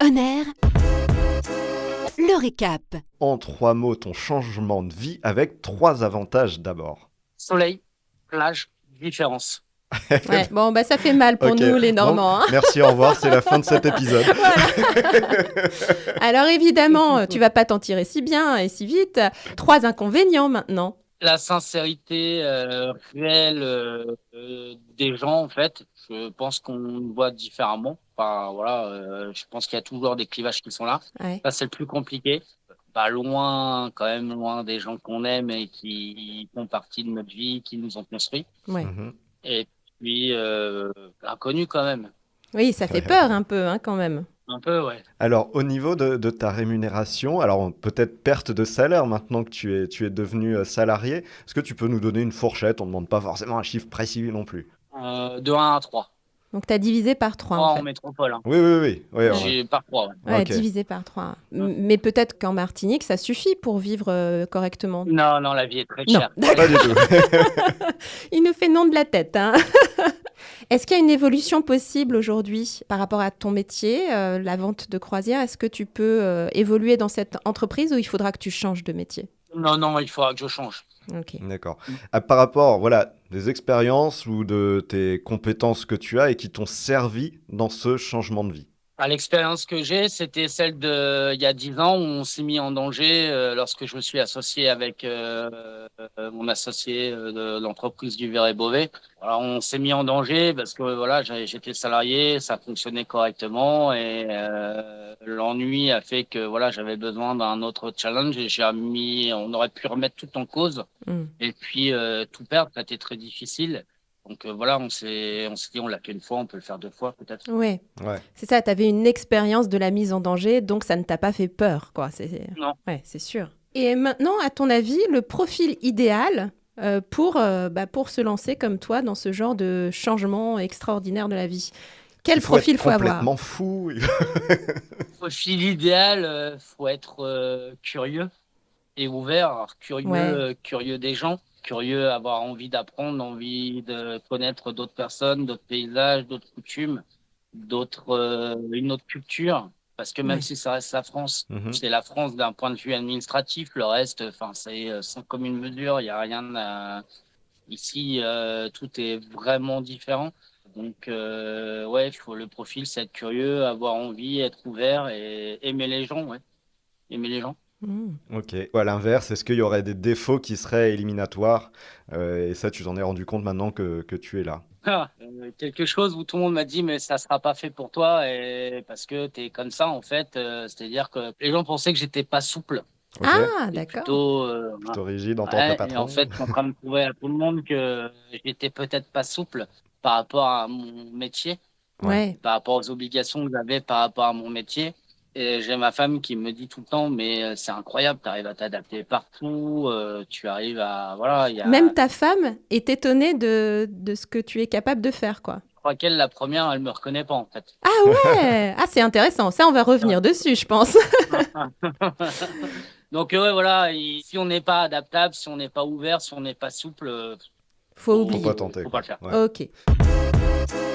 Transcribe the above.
Honor, le récap. En 3 mots, ton changement de vie avec 3 avantages d'abord. Soleil, plage, différence. Ouais, bon, bah ça fait mal pour Ok, nous, les bon, Normands, hein. merci, au revoir, c'est la fin de cet épisode. Alors évidemment, tu vas pas t'en tirer si bien et si vite. 3 inconvénients maintenant. La sincérité réelle des gens, en fait, je pense qu'on le voit différemment. Enfin, voilà, je pense qu'il y a toujours des clivages qui sont là. Ouais. Ça, c'est le plus compliqué. Pas loin, quand même loin des gens qu'on aime et qui font partie de notre vie, qui nous ont construit. Ouais. Mhm. Et puis, l'inconnu quand même. Oui, ça fait peur un peu, hein, quand même. Un peu, ouais. Alors, au niveau de ta rémunération, alors peut-être perte de salaire maintenant que tu es devenu salarié, est-ce que tu peux nous donner une fourchette? On ne demande pas forcément un chiffre précis non plus. De 1 à 3. Donc tu as divisé par 3 3 en en fait. métropole. Hein. Oui, oui, oui. Oui, ouais. J'ai par 3, ouais. Ouais, Ok. divisé par 3. Mais peut-être qu'en Martinique, ça suffit pour vivre correctement. Non, la vie est très Non. chère. Pas du tout. Il nous fait non de la tête, hein. Est-ce qu'il y a une évolution possible aujourd'hui par rapport à ton métier, la vente de croisière? Est-ce que tu peux évoluer dans cette entreprise ou il faudra que tu changes de métier? Non, il faudra que je change. Ok. D'accord. Par rapport, voilà, des expériences ou de tes compétences que tu as et qui t'ont servi dans ce changement de vie. L'expérience que j'ai, c'était celle de il y a 10 ans où on s'est mis en danger lorsque je me suis associé avec mon associé de l'entreprise du Verre et Beauvais. Alors on s'est mis en danger parce que voilà, j'étais salarié, ça fonctionnait correctement et l'ennui a fait que voilà, j'avais besoin d'un autre challenge et on aurait pu remettre tout en cause Mm. et puis tout perdre, ça a été très difficile. Donc voilà, on s'est dit on l'a fait une fois, on peut le faire 2 fois peut-être. Ouais, Ouais. c'est ça, tu avais une expérience de la mise en danger, donc ça ne t'a pas fait peur, quoi. Non. Ouais, c'est sûr. Et maintenant, à ton avis, le profil idéal pour se lancer comme toi dans ce genre de changement extraordinaire de la vie, quel profil être faut avoir? complètement fou. Profil idéal, faut être curieux et ouvert. Alors, Ouais. curieux des gens, curieux, avoir envie d'apprendre, envie de connaître d'autres personnes, d'autres paysages, d'autres coutumes, une autre culture. Parce que même Ouais. si ça reste la France, Mhm. c'est la France d'un point de vue administratif. Le reste, enfin, c'est sans commune mesure. Il y a rien ici. Tout est vraiment différent. Donc, ouais, le profil, c'est être curieux, avoir envie, être ouvert et aimer les gens, ouais. Aimer les gens. Mm. Ok. Ou à l'inverse, est-ce qu'il y aurait des défauts qui seraient éliminatoires? Et ça, tu t'en es rendu compte maintenant que tu es là. Quelque chose où tout le monde m'a dit, mais ça sera pas fait pour toi et parce que t'es comme ça, en fait. C'est-à-dire que les gens pensaient que j'étais pas souple. Ok. Ah, Et d'accord. Plutôt rigide en tant que ouais, et en patron. fait, je suis en train de prouver à tout le monde que j'étais peut-être pas souple par rapport à mon métier. Ouais. Par rapport aux obligations que j'avais par rapport à mon métier. Et j'ai ma femme qui me dit tout le temps, mais c'est incroyable, tu arrives à t'adapter partout, tu arrives à... Voilà, Même ta femme est étonnée de ce que tu es capable de faire, quoi. je crois qu'elle, la première, elle me reconnaît pas, en fait. Ah ouais! Ah, c'est intéressant. Ça, on va revenir dessus, je pense. Donc, ouais, voilà, si on n'est pas adaptable, si on n'est pas ouvert, si on n'est pas souple, Faut Faut oublier. pas tenter, faut quoi. pas le faire. Ouais. Ok.